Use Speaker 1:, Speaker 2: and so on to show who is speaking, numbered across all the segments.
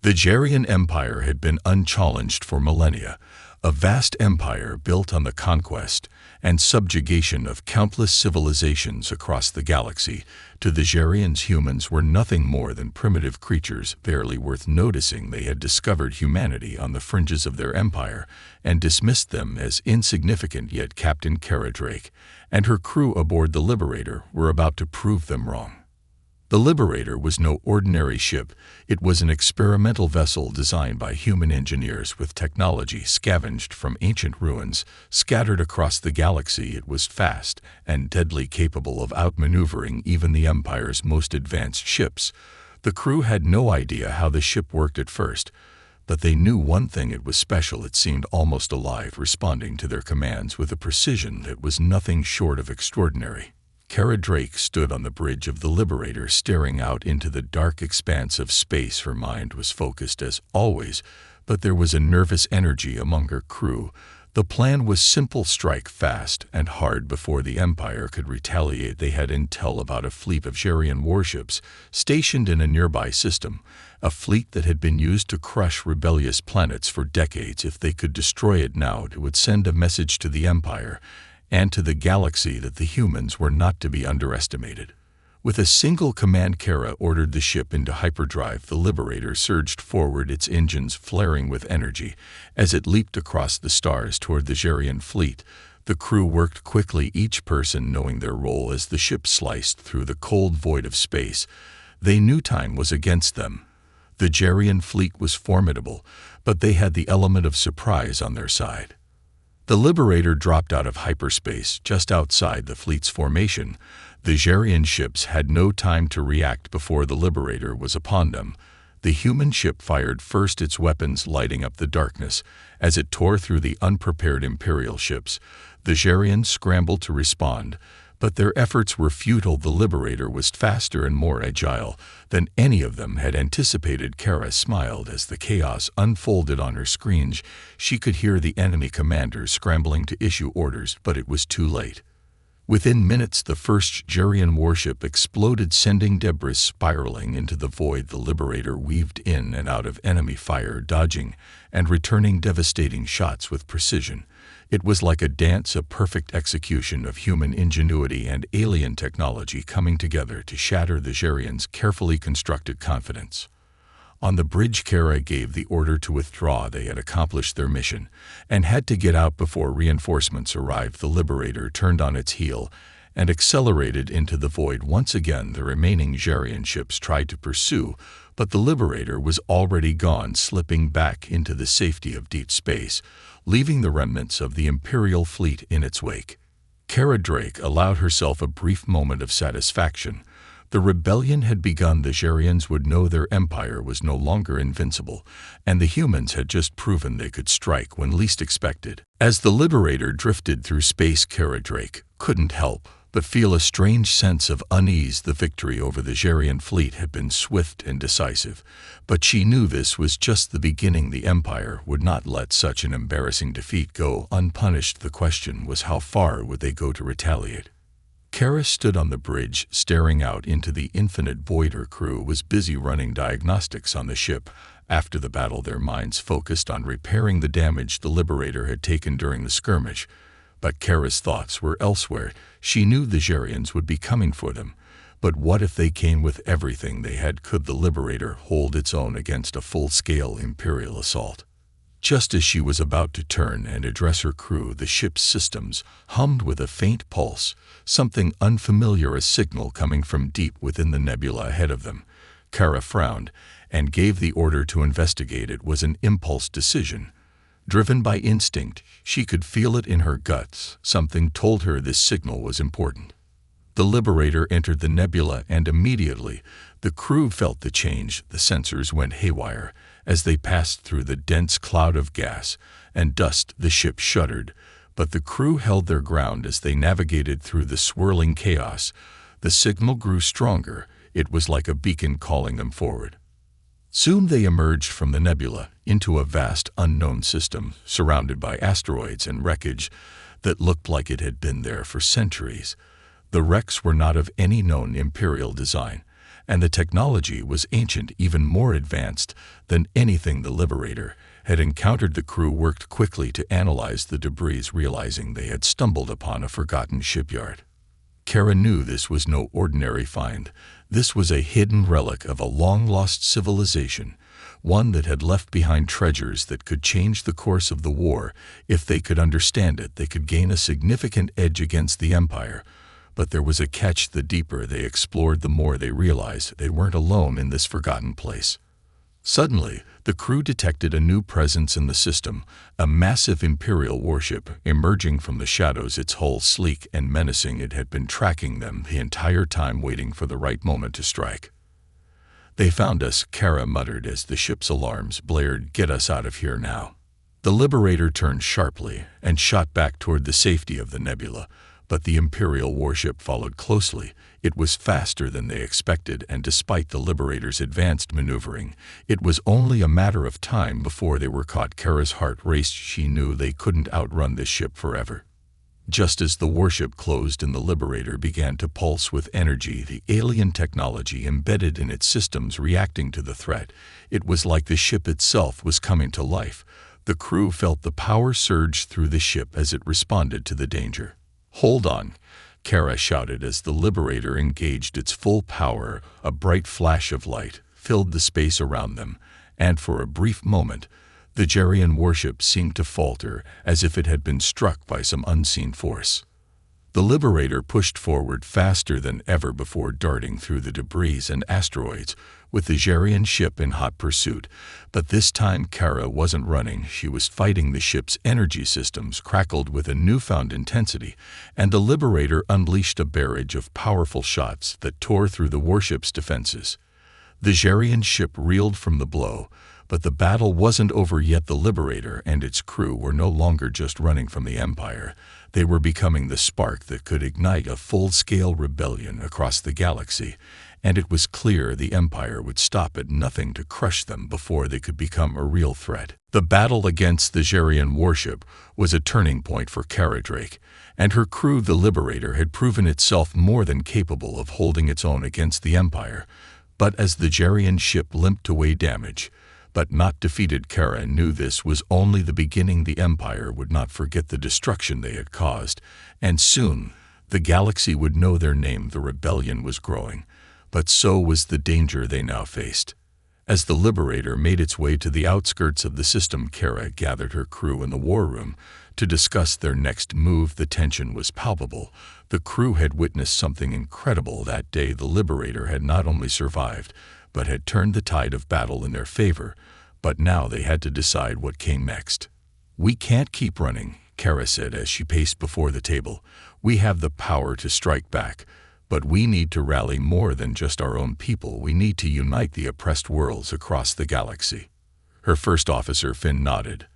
Speaker 1: The Jarian Empire had been unchallenged for millennia, a vast empire built on the conquest and subjugation of countless civilizations across the galaxy. To the Jarians, humans were nothing more than primitive creatures barely worth noticing. They had discovered humanity on the fringes of their empire and dismissed them as insignificant, yet Captain Kara Drake and her crew aboard the Liberator were about to prove them wrong. The Liberator was no ordinary ship. It was an experimental vessel designed by human engineers with technology scavenged from ancient ruins scattered across the galaxy. It was fast and deadly, capable of outmaneuvering even the Empire's most advanced ships. The crew had no idea how the ship worked at first, but they knew one thing: it was special. It seemed almost alive, responding to their commands with a precision that was nothing short of extraordinary. Kara Drake stood on the bridge of the Liberator, staring out into the dark expanse of space. Her mind was focused as always, but there was a nervous energy among her crew. The plan was simple: strike fast and hard before the Empire could retaliate. They had intel about a fleet of Jarian warships stationed in a nearby system, a fleet that had been used to crush rebellious planets for decades. If they could destroy it now, it would send a message to the Empire and to the galaxy that the humans were not to be underestimated. With a single command, Kara ordered the ship into hyperdrive. The Liberator surged forward, its engines flaring with energy as it leaped across the stars toward the Jarian fleet. The crew worked quickly, each person knowing their role as the ship sliced through the cold void of space. They knew time was against them. The Jarian fleet was formidable, but they had the element of surprise on their side. The Liberator dropped out of hyperspace just outside the fleet's formation. The Jarian ships had no time to react before the Liberator was upon them. The human ship fired first, its weapons lighting up the darkness as it tore through the unprepared Imperial ships. The Jarians scrambled to respond, but their efforts were futile. The Liberator was faster and more agile than any of them had anticipated. Kara smiled as the chaos unfolded on her screen. She could hear the enemy commanders scrambling to issue orders, but it was too late. Within minutes, the first Jarian warship exploded, sending debris spiraling into the void. The Liberator weaved in and out of enemy fire, dodging and returning devastating shots with precision. It was like a dance, a perfect execution of human ingenuity and alien technology coming together to shatter the Jarians' carefully constructed confidence. On the bridge, Kara gave the order to withdraw. They had accomplished their mission and had to get out before reinforcements arrived. The Liberator turned on its heel and accelerated into the void. Once again, the remaining Jarian ships tried to pursue, but the Liberator was already gone, slipping back into the safety of deep space, leaving the remnants of the Imperial fleet in its wake. Kara Drake allowed herself a brief moment of satisfaction. The rebellion had begun. The Jarians would know their empire was no longer invincible, and the humans had just proven they could strike when least expected. As the Liberator drifted through space, Kara Drake couldn't help but feel a strange sense of unease. The victory over the Jarian fleet had been swift and decisive, but she knew this was just the beginning. The Empire would not let such an embarrassing defeat go unpunished. The question was, how far would they go to retaliate? Kara stood on the bridge, staring out into the infinite void. Her crew was busy running diagnostics on the ship. After the battle, their minds focused on repairing the damage the Liberator had taken during the skirmish. But Kara's thoughts were elsewhere. She knew the Jarians would be coming for them. But what if they came with everything they had? Could the Liberator hold its own against a full-scale Imperial assault? Just as she was about to turn and address her crew, the ship's systems hummed with a faint pulse, something unfamiliar, a signal coming from deep within the nebula ahead of them. Kara frowned and gave the order to investigate. It was an impulse decision. Driven by instinct, she could feel it in her guts. Something told her this signal was important. The Liberator entered the nebula, and immediately the crew felt the change. The sensors went haywire as they passed through the dense cloud of gas and dust. The ship shuddered, but the crew held their ground as they navigated through the swirling chaos. The signal grew stronger. It was like a beacon calling them forward. Soon they emerged from the nebula into a vast unknown system, surrounded by asteroids and wreckage that looked like it had been there for centuries. The wrecks were not of any known Imperial design, and the technology was ancient, even more advanced than anything the Liberator had encountered. The crew worked quickly to analyze the debris, realizing they had stumbled upon a forgotten shipyard. Kara knew this was no ordinary find. This was a hidden relic of a long-lost civilization, one that had left behind treasures that could change the course of the war. If they could understand it, they could gain a significant edge against the Empire. But there was a catch. The deeper they explored, the more they realized they weren't alone in this forgotten place. Suddenly, the crew detected a new presence in the system, a massive Imperial warship emerging from the shadows, its hull sleek and menacing. It had been tracking them the entire time, waiting for the right moment to strike. "They found us," Kara muttered as the ship's alarms blared. "Get us out of here now." The Liberator turned sharply and shot back toward the safety of the nebula, but the Imperial warship followed closely. It was faster than they expected, and despite the Liberator's advanced maneuvering, it was only a matter of time before they were caught. Kara's heart raced. She knew they couldn't outrun this ship forever. Just as the warship closed and the Liberator began to pulse with energy, the alien technology embedded in its systems reacting to the threat, it was like the ship itself was coming to life. The crew felt the power surge through the ship as it responded to the danger. "Hold on," Kara shouted as the Liberator engaged its full power. A bright flash of light filled the space around them, and for a brief moment, the Jerian warship seemed to falter, as if it had been struck by some unseen force. The Liberator pushed forward faster than ever before, darting through the debris and asteroids, with the Jerian ship in hot pursuit. But this time Kara wasn't running, she was fighting. The ship's energy systems crackled with a newfound intensity, and the Liberator unleashed a barrage of powerful shots that tore through the warship's defenses. The Jerian ship reeled from the blow, but the battle wasn't over yet. The Liberator and its crew were no longer just running from the Empire. They were becoming the spark that could ignite a full-scale rebellion across the galaxy, and it was clear the Empire would stop at nothing to crush them before they could become a real threat. The battle against the Jerian warship was a turning point for Kara Drake, and her crew. The Liberator had proven itself more than capable of holding its own against the Empire. But as the Jerian ship limped away, damaged but not defeated, Kara knew this was only the beginning. The Empire would not forget the destruction they had caused, and soon the galaxy would know their name. The rebellion was growing, but so was the danger they now faced. As the Liberator made its way to the outskirts of the system, Kara gathered her crew in the war room to discuss their next move. The tension was palpable. The crew had witnessed something incredible that day. The Liberator had not only survived, but had turned the tide of battle in their favor. But now they had to decide what came next. "We can't keep running," Kara said as she paced before the table. "We have the power to strike back, but we need to rally more than just our own people. We need to unite the oppressed worlds across the galaxy." Her first officer, Finn, nodded.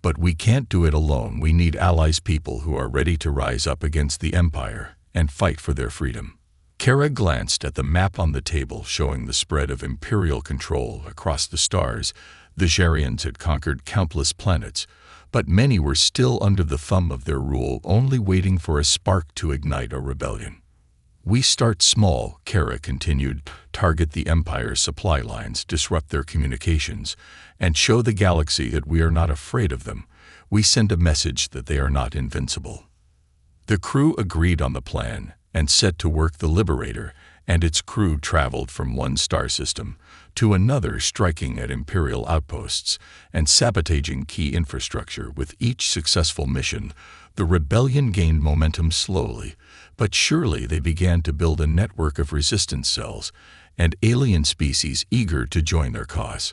Speaker 1: "But we can't do it alone. We need allies, people who are ready to rise up against the Empire and fight for their freedom." Kara glanced at the map on the table, showing the spread of Imperial control across the stars. The Jerians had conquered countless planets, but many were still under the thumb of their rule, only waiting for a spark to ignite a rebellion. "We start small," Kara continued. "Target the Empire's supply lines, disrupt their communications, and show the galaxy that we are not afraid of them. We send a message that they are not invincible." The crew agreed on the plan and set to work. The Liberator and its crew traveled from one star system to another, striking at Imperial outposts and sabotaging key infrastructure. With each successful mission, the rebellion gained momentum. Slowly but surely they began to build a network of resistance cells and alien species eager to join their cause.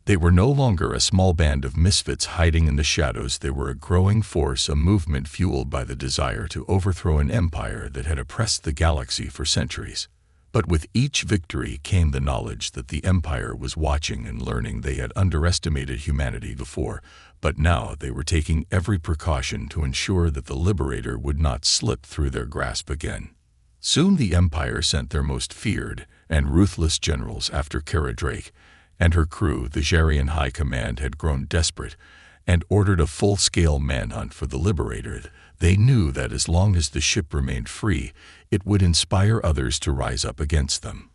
Speaker 1: They were no longer a small band of misfits hiding in the shadows. They were a growing force, a movement fueled by the desire to overthrow an empire that had oppressed the galaxy for centuries. But with each victory came the knowledge that the Empire was watching and learning. They had underestimated humanity before, but now they were taking every precaution to ensure that the Liberator would not slip through their grasp again. Soon the Empire sent their most feared and ruthless generals after Kara Drake and her crew. The Jerian High Command had grown desperate and ordered a full-scale manhunt for the Liberator. They knew that as long as the ship remained free, it would inspire others to rise up against them.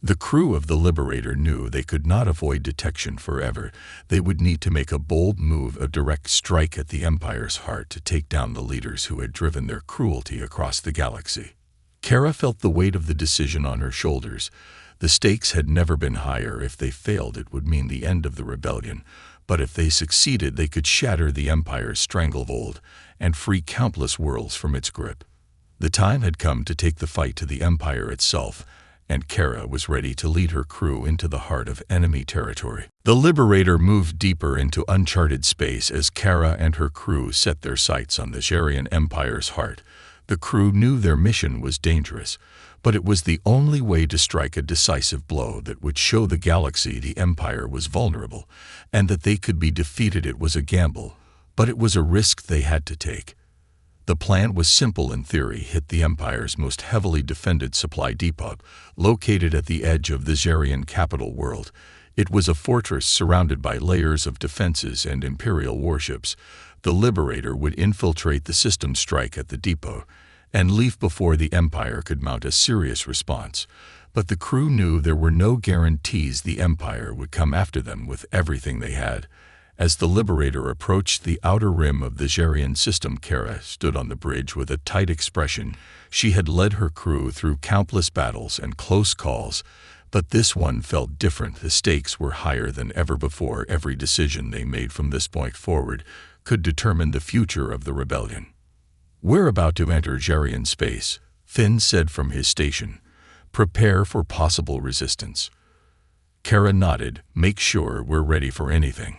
Speaker 1: The crew of the Liberator knew they could not avoid detection forever. They would need to make a bold move, a direct strike at the Empire's heart to take down the leaders who had driven their cruelty across the galaxy. Kara felt the weight of the decision on her shoulders. The stakes had never been higher. If they failed, it would mean the end of the rebellion. But if they succeeded, they could shatter the Empire's stranglehold and free countless worlds from its grip. The time had come to take the fight to the Empire itself, and Kara was ready to lead her crew into the heart of enemy territory. The Liberator moved deeper into uncharted space as Kara and her crew set their sights on the Zarian Empire's heart. The crew knew their mission was dangerous, but it was the only way to strike a decisive blow that would show the galaxy the Empire was vulnerable, and that they could be defeated. It was a gamble, but it was a risk they had to take. The plan was simple in theory: hit the Empire's most heavily defended supply depot, located at the edge of the Zarian capital world. It was a fortress surrounded by layers of defenses and Imperial warships. The Liberator would infiltrate the system, strike at the depot, and leave before the Empire could mount a serious response. But the crew knew there were no guarantees the Empire would come after them with everything they had. As the Liberator approached the outer rim of the Zarian system, Kara stood on the bridge with a tight expression. She had led her crew through countless battles and close calls, but this one felt different. The stakes were higher than ever before. Every decision they made from this point forward could determine the future of the rebellion. "We're about to enter Zarian space," Finn said from his station. "Prepare for possible resistance." Kara nodded. "Make sure we're ready for anything."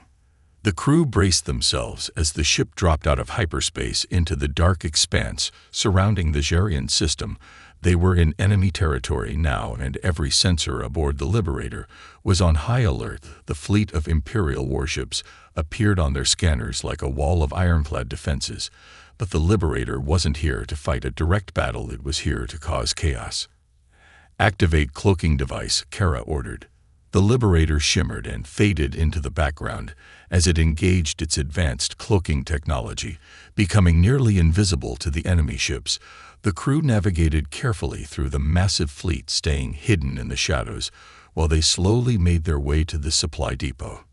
Speaker 1: The crew braced themselves as the ship dropped out of hyperspace into the dark expanse surrounding the Zarian system. They were in enemy territory now, and every sensor aboard the Liberator was on high alert. The fleet of Imperial warships appeared on their scanners like a wall of ironclad defenses. But the Liberator wasn't here to fight a direct battle. It was here to cause chaos. "Activate cloaking device," Kara ordered. The Liberator shimmered and faded into the background as it engaged its advanced cloaking technology, becoming nearly invisible to the enemy ships. The crew navigated carefully through the massive fleet, staying hidden in the shadows, while they slowly made their way to the supply depot.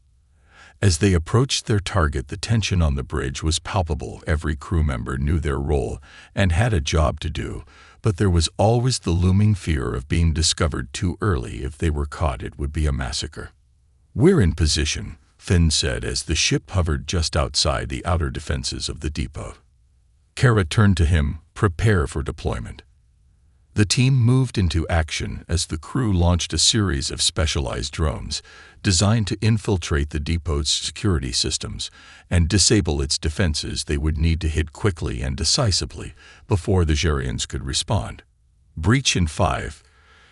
Speaker 1: As they approached their target, the tension on the bridge was palpable. Every crew member knew their role and had a job to do, but there was always the looming fear of being discovered too early. If they were caught, it would be a massacre. "We're in position," Finn said as the ship hovered just outside the outer defenses of the depot. Kara turned to him. "Prepare for deployment." The team moved into action as the crew launched a series of specialized drones designed to infiltrate the depot's security systems and disable its defenses. They would need to hit quickly and decisively before the Zarians could respond. "Breach in 5,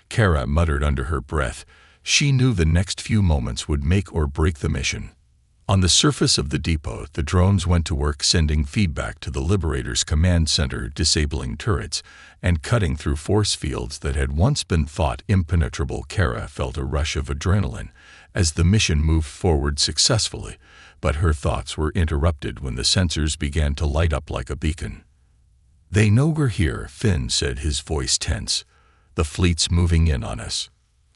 Speaker 1: Kara muttered under her breath. She knew the next few moments would make or break the mission. On the surface of the depot, the drones went to work sending feedback to the Liberator's command center, disabling turrets and cutting through force fields that had once been thought impenetrable. Kara felt a rush of adrenaline as the mission moved forward successfully, but her thoughts were interrupted when the sensors began to light up like a beacon. "They know we're here," Finn said, his voice tense. "The fleet's moving in on us."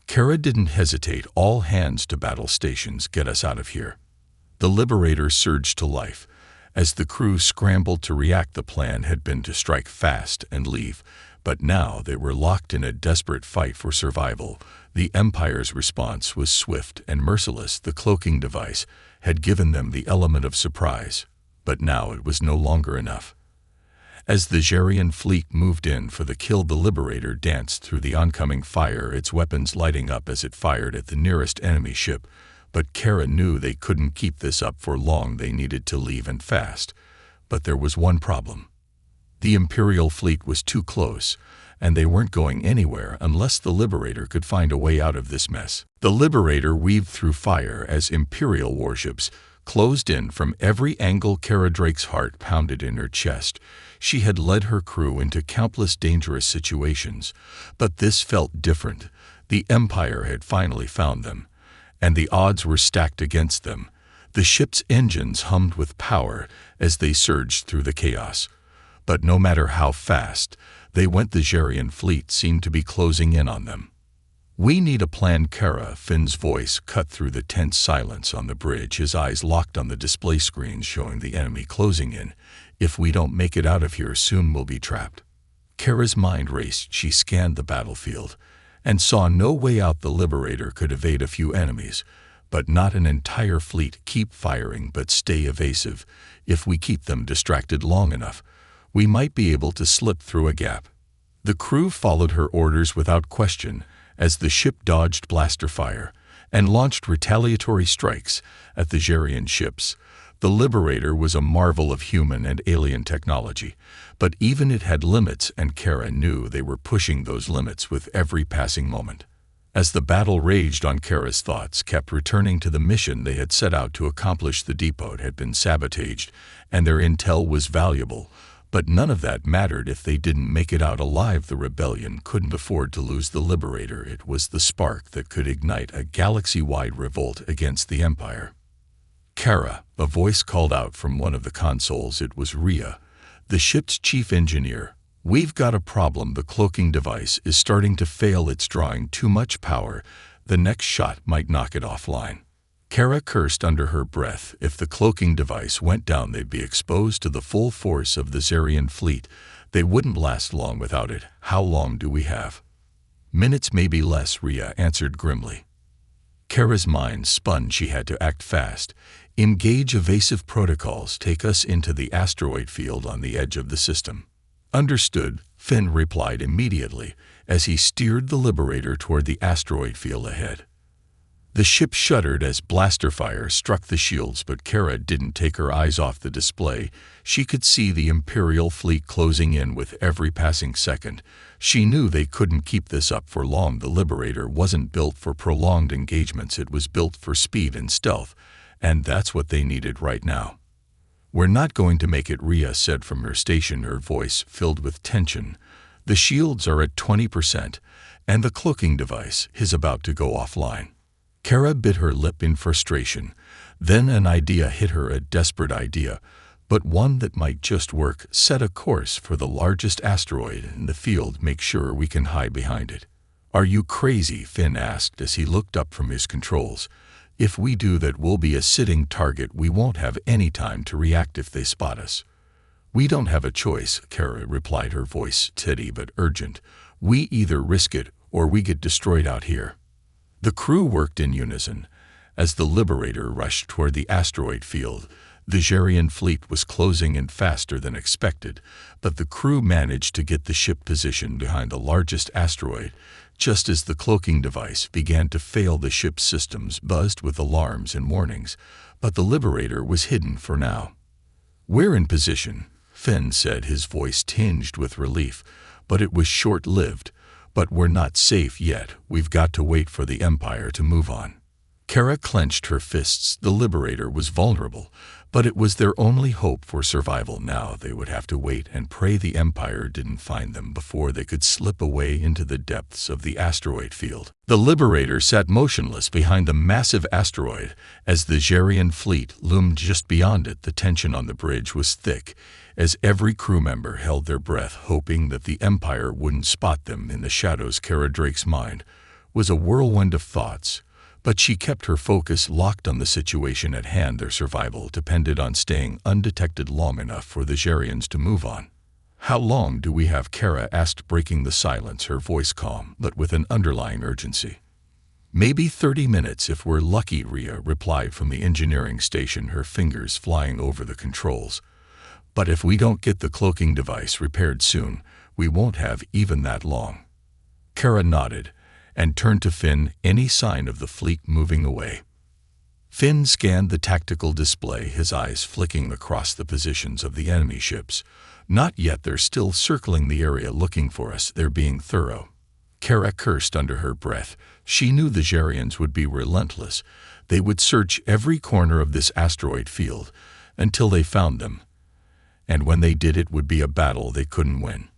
Speaker 1: Kara didn't hesitate. "All hands to battle stations. Get us out of here." The Liberator surged to life as the crew scrambled to react. The plan had been to strike fast and leave, but now they were locked in a desperate fight for survival. The Empire's response was swift and merciless. The cloaking device had given them the element of surprise, but now it was no longer enough. As the Zarian fleet moved in for the kill, the Liberator danced through the oncoming fire, its weapons lighting up as it fired at the nearest enemy ship. But Kara knew they couldn't keep this up for long. They needed to leave, and fast. But there was one problem. The Imperial fleet was too close, and they weren't going anywhere unless the Liberator could find a way out of this mess. The Liberator weaved through fire as Imperial warships closed in from every angle. Kara Drake's heart pounded in her chest. She had led her crew into countless dangerous situations, but this felt different. The Empire had finally found them, and the odds were stacked against them. The ship's engines hummed with power as they surged through the chaos. But no matter how fast they went, the Zarian fleet seemed to be closing in on them. "We need a plan, Kara." Finn's voice cut through the tense silence on the bridge, his eyes locked on the display screens showing the enemy closing in. "If we don't make it out of here soon, we'll be trapped." Kara's mind raced. She scanned the battlefield and saw no way out. The Liberator could evade a few enemies, but not an entire fleet. "Keep firing, but stay evasive. If we keep them distracted long enough, we might be able to slip through a gap." The crew followed her orders without question as the ship dodged blaster fire and launched retaliatory strikes at the Xerian ships. The Liberator was a marvel of human and alien technology, but even it had limits, and Kara knew they were pushing those limits with every passing moment. As the battle raged on, Kara's thoughts kept returning to the mission they had set out to accomplish. The depot had been sabotaged, and their intel was valuable, but none of that mattered if they didn't make it out alive. The rebellion couldn't afford to lose the Liberator. It was the spark that could ignite a galaxy-wide revolt against the Empire. "Kara," a voice called out from one of the consoles. It was Rhea, the ship's chief engineer. "We've got a problem. The cloaking device is starting to fail. It's drawing too much power. The next shot might knock it offline." Kara cursed under her breath. If the cloaking device went down, they'd be exposed to the full force of the Xerian fleet. They wouldn't last long without it. "How long do we have?" "Minutes, maybe less," Rhea answered grimly. Kara's mind spun. She had to act fast. "Engage evasive protocols. Take us into the asteroid field on the edge of the system." "Understood," Finn replied immediately as he steered the Liberator toward the asteroid field ahead. The ship shuddered as blaster fire struck the shields, but Kara didn't take her eyes off the display. She could see the Imperial fleet closing in with every passing second. She knew they couldn't keep this up for long. The Liberator wasn't built for prolonged engagements. It was built for speed and stealth, and that's what they needed right now. "We're not going to make it," Rhea said from her station, her voice filled with tension. "The shields are at 20%, and the cloaking device is about to go offline." Kara bit her lip in frustration. Then an idea hit her, a desperate idea, but one that might just work. "Set a course for the largest asteroid in the field. Make sure we can hide behind it." "Are you crazy?" Finn asked as he looked up from his controls. "If we do that, we'll be a sitting target. We won't have any time to react if they spot us." "We don't have a choice," Kara replied, her voice steady but urgent. "We either risk it or we get destroyed out here." The crew worked in unison as the Liberator rushed toward the asteroid field. The Xerian fleet was closing in faster than expected, but the crew managed to get the ship positioned behind the largest asteroid. Just as the cloaking device began to fail, the ship's systems buzzed with alarms and warnings, but the Liberator was hidden for now. "We're in position," Finn said, his voice tinged with relief, but it was short-lived. "But we're not safe yet. We've got to wait for the Empire to move on." Kara clenched her fists. The Liberator was vulnerable, but it was their only hope for survival now. They would have to wait and pray the Empire didn't find them before they could slip away into the depths of the asteroid field. The Liberator sat motionless behind the massive asteroid as the Xerian fleet loomed just beyond it. The tension on the bridge was thick as every crew member held their breath, hoping that the Empire wouldn't spot them. In the shadows, Kara Drake's mind was a whirlwind of thoughts, but she kept her focus locked on the situation at hand. Their survival depended on staying undetected long enough for the Xerians to move on. "How long do we have?" Kara asked, breaking the silence, her voice calm but with an underlying urgency. "Maybe 30 minutes if we're lucky," Rhea replied from the engineering station, her fingers flying over the controls. "But if we don't get the cloaking device repaired soon, we won't have even that long." Kara nodded and turned to Finn. "Any sign of the fleet moving away?" Finn scanned the tactical display, his eyes flicking across the positions of the enemy ships. "Not yet. They're still circling the area looking for us. They're being thorough." Kara cursed under her breath. She knew the Xerians would be relentless. They would search every corner of this asteroid field until they found them. And when they did, it would be a battle they couldn't win.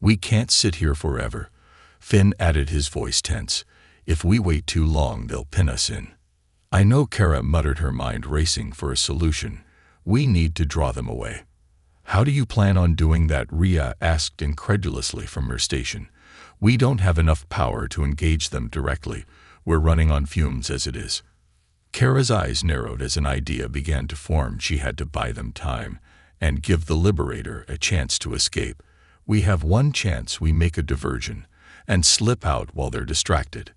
Speaker 1: "We can't sit here forever," Finn added, his voice tense. "If we wait too long, they'll pin us in." "I know," Kara muttered, her mind racing for a solution. "We need to draw them away." "How do you plan on doing that?" Rhea asked incredulously from her station. We don't have enough power to engage them directly. We're running on fumes as it is." Kara's eyes narrowed as an idea began to form. She had to buy them time and give the Liberator a chance to escape. "We have one chance. We make a diversion and slip out while they're distracted."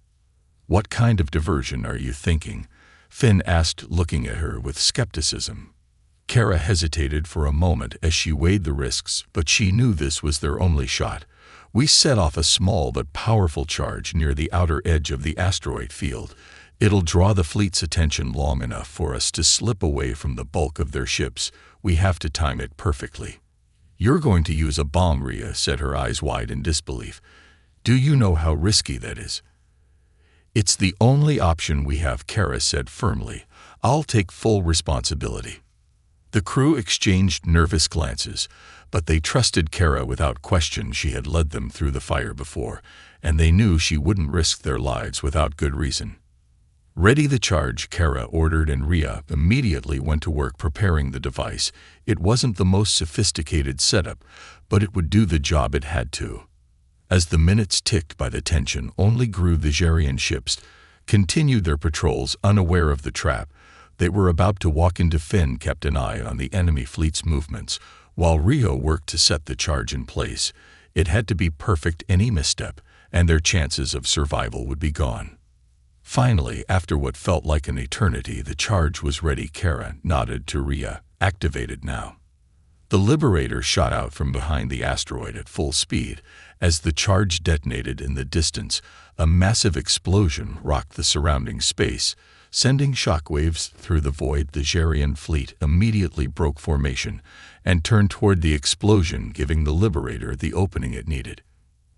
Speaker 1: "What kind of diversion are you thinking?" Finn asked, looking at her with skepticism. Kara hesitated for a moment as she weighed the risks, but she knew this was their only shot. "We set off a small but powerful charge near the outer edge of the asteroid field. It'll draw the fleet's attention long enough for us to slip away from the bulk of their ships. We have to time it perfectly." "You're going to use a bomb," Rhea said, her eyes wide in disbelief. "Do you know how risky that is?" "It's the only option we have," Kara said firmly. "I'll take full responsibility." The crew exchanged nervous glances, but they trusted Kara without question. She had led them through the fire before, and they knew she wouldn't risk their lives without good reason. "Ready the charge," Kara ordered, and Rhea immediately went to work preparing the device. It wasn't the most sophisticated setup, but it would do the job it had to. As the minutes ticked by, the tension only grew. The Xerian ships continued their patrols, unaware of the trap they were about to walk into. Finn kept an eye on the enemy fleet's movements, while Rio worked to set the charge in place. It had to be perfect. Any misstep, and their chances of survival would be gone. Finally, after what felt like an eternity, the charge was ready. Kara nodded to Rhea. "Activated now." The Liberator shot out from behind the asteroid at full speed. As the charge detonated in the distance, a massive explosion rocked the surrounding space, sending shockwaves through the void. The Xerian fleet immediately broke formation and turned toward the explosion, giving the Liberator the opening it needed.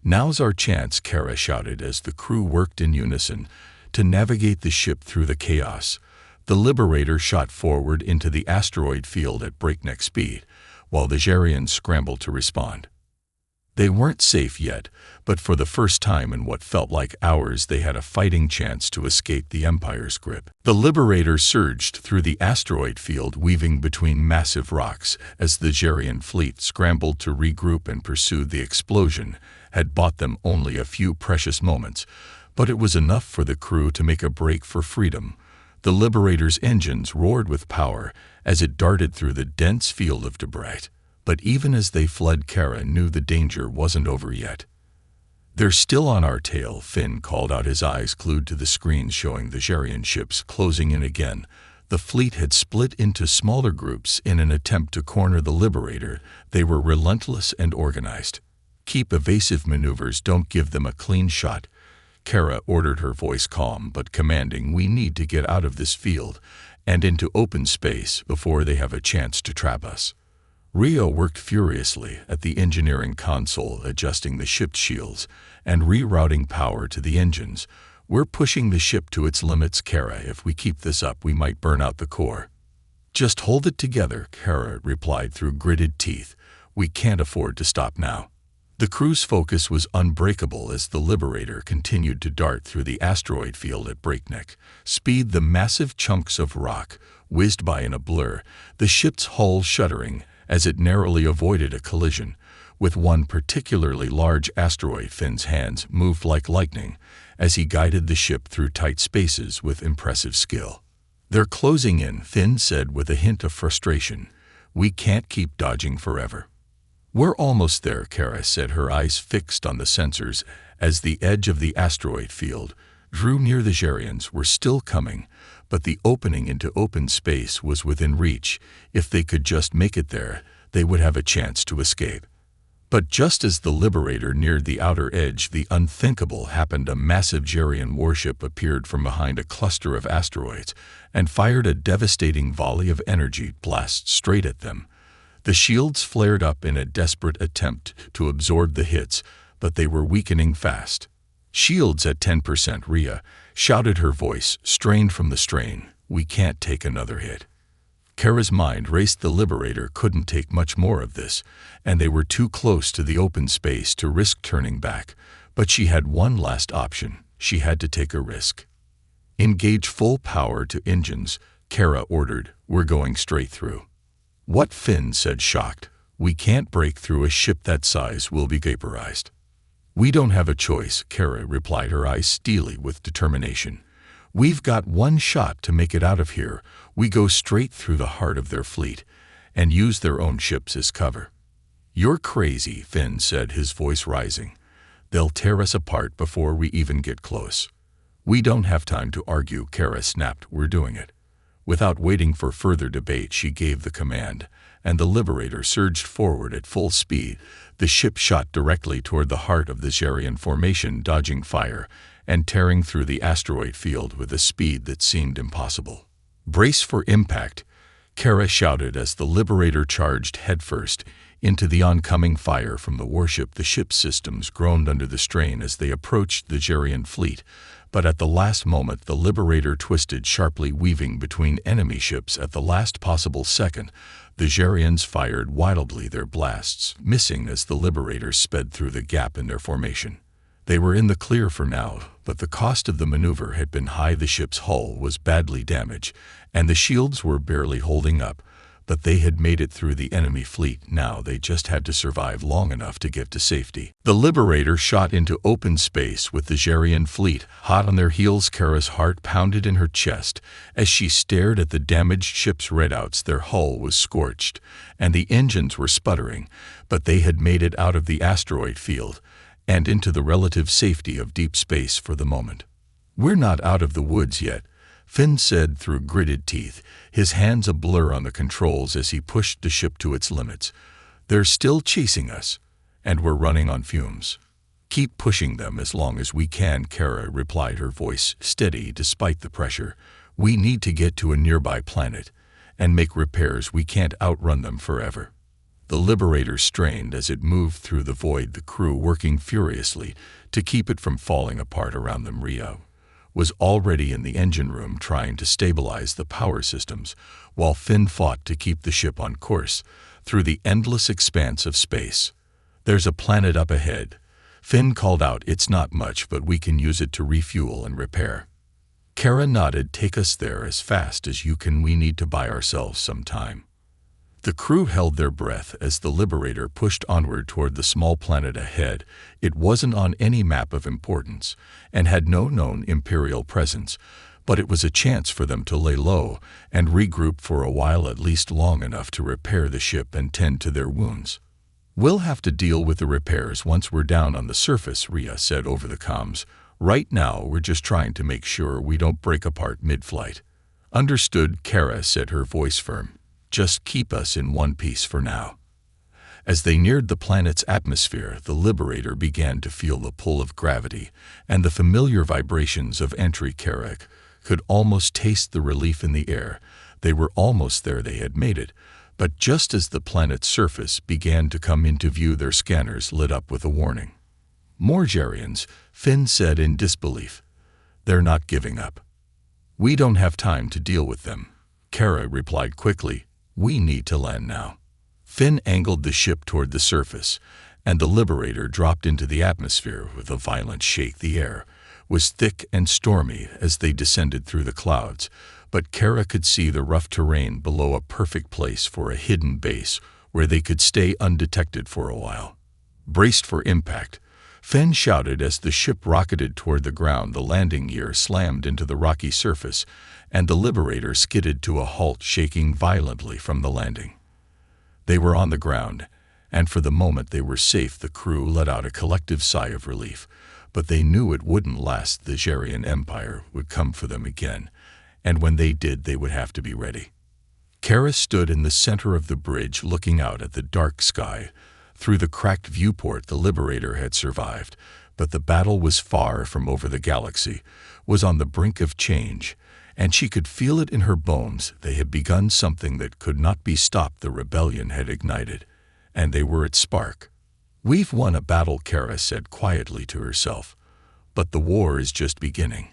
Speaker 1: "Now's our chance," Kara shouted as the crew worked in unison to navigate the ship through the chaos. The Liberator shot forward into the asteroid field at breakneck speed, while the Xerians scrambled to respond. They weren't safe yet, but for the first time in what felt like hours, they had a fighting chance to escape the Empire's grip. The Liberator surged through the asteroid field, weaving between massive rocks, as the Xerian fleet scrambled to regroup and pursue. The explosion had bought them only a few precious moments, but it was enough for the crew to make a break for freedom. The Liberator's engines roared with power as it darted through the dense field of debris. But even as they fled, Kara knew the danger wasn't over yet. "They're still on our tail," Finn called out, his eyes glued to the screens showing the Xerian ships closing in again. The fleet had split into smaller groups in an attempt to corner the Liberator. They were relentless and organized. "Keep evasive maneuvers, don't give them a clean shot," Kara ordered, her voice calm but commanding. "We need to get out of this field and into open space before they have a chance to trap us." Rio worked furiously at the engineering console, adjusting the ship's shields and rerouting power to the engines. "We're pushing the ship to its limits, Kara. If we keep this up, we might burn out the core." "Just hold it together," Kara replied through gritted teeth. "We can't afford to stop now." The crew's focus was unbreakable as the Liberator continued to dart through the asteroid field at breakneck speed. The massive chunks of rock whizzed by in a blur, the ship's hull shuddering as it narrowly avoided a collision with one particularly large asteroid. Finn's hands moved like lightning as he guided the ship through tight spaces with impressive skill. "They're closing in," Finn said with a hint of frustration. "We can't keep dodging forever." "We're almost there," Kara said, her eyes fixed on the sensors as the edge of the asteroid field drew near. The Xerians were still coming, but the opening into open space was within reach. If they could just make it there, they would have a chance to escape. But just as the Liberator neared the outer edge, the unthinkable happened. A massive Xerian warship appeared from behind a cluster of asteroids and fired a devastating volley of energy blasts straight at them. The shields flared up in a desperate attempt to absorb the hits, but they were weakening fast. "Shields at 10%, Rhea shouted, her voice strained from the strain. "We can't take another hit." Kara's mind raced. The Liberator couldn't take much more of this, and they were too close to the open space to risk turning back. But she had one last option. She had to take a risk. "Engage full power to engines," Kara ordered. "We're going straight through." "What?" Finn said, shocked. "We can't break through. A ship that size will be vaporized." "We don't have a choice," Kara replied, her eyes steely with determination. "We've got one shot to make it out of here. We go straight through the heart of their fleet and use their own ships as cover." "You're crazy," Finn said, his voice rising. "They'll tear us apart before we even get close." "We don't have time to argue," Kara snapped. "We're doing it." Without waiting for further debate, she gave the command, and the Liberator surged forward at full speed. The ship shot directly toward the heart of the Xerian formation, dodging fire and tearing through the asteroid field with a speed that seemed impossible. "Brace for impact," Kara shouted as the Liberator charged headfirst into the oncoming fire from the warship. The ship's systems groaned under the strain as they approached the Xerian fleet, but at the last moment the Liberator twisted sharply, weaving between enemy ships at the last possible second. The Xerians fired wildly, their blasts missing as the Liberator sped through the gap in their formation. They were in the clear for now, but the cost of the maneuver had been high. The ship's hull was badly damaged, and the shields were barely holding up, but they had made it through the enemy fleet. Now they just had to survive long enough to get to safety. The Liberator shot into open space with the Xerian fleet hot on their heels. Kara's heart pounded in her chest as she stared at the damaged ship's redouts. Their hull was scorched, and the engines were sputtering, but they had made it out of the asteroid field and into the relative safety of deep space for the moment. "We're not out of the woods yet," Finn said through gritted teeth, his hands a blur on the controls as he pushed the ship to its limits. "They're still chasing us, and we're running on fumes." "Keep pushing them as long as we can," Kara replied, her voice steady despite the pressure. "We need to get to a nearby planet and make repairs. We can't outrun them forever." The Liberator strained as it moved through the void, the crew working furiously to keep it from falling apart around them. Ria was already in the engine room trying to stabilize the power systems, while Finn fought to keep the ship on course through the endless expanse of space. "There's a planet up ahead," Finn called out. "It's not much, but we can use it to refuel and repair." Kara nodded. "Take us there as fast as you can. We need to buy ourselves some time." The crew held their breath as the Liberator pushed onward toward the small planet ahead. It wasn't on any map of importance and had no known Imperial presence, but it was a chance for them to lay low and regroup for a while, at least long enough to repair the ship and tend to their wounds. "We'll have to deal with the repairs once we're down on the surface," Ria said over the comms. "Right now we're just trying to make sure we don't break apart mid-flight." "Understood," Kara said, her voice firm. "Just keep us in one piece for now." As they neared the planet's atmosphere, the Liberator began to feel the pull of gravity and the familiar vibrations of entry. Kara could almost taste the relief in the air. They were almost there. They had made it. But just as the planet's surface began to come into view, their scanners lit up with a warning. "More Xerians," Finn said in disbelief. "They're not giving up." "We don't have time to deal with them," Kara replied quickly. "We need to land now." Finn angled the ship toward the surface, and the Liberator dropped into the atmosphere with a violent shake. The air was thick and stormy as they descended through the clouds, but Kara could see the rough terrain below, a perfect place for a hidden base where they could stay undetected for a while. "Braced for impact," Finn shouted as the ship rocketed toward the ground. The landing gear slammed into the rocky surface, and the Liberator skidded to a halt, shaking violently from the landing. They were on the ground, and for the moment they were safe. The crew let out a collective sigh of relief, but they knew it wouldn't last. The Xerian Empire would come for them again, and when they did, they would have to be ready. Kara stood in the center of the bridge, looking out at the dark sky. Through the cracked viewport, the Liberator had survived, but the battle was far from over. The galaxy was on the brink of change, and she could feel it in her bones. They had begun something that could not be stopped. The rebellion had ignited, and they were its spark. "We've won a battle," Kara said quietly to herself, "but the war is just beginning."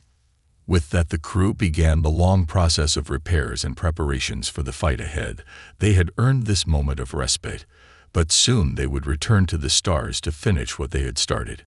Speaker 1: With that, the crew began the long process of repairs and preparations for the fight ahead. They had earned this moment of respite, but soon they would return to the stars to finish what they had started.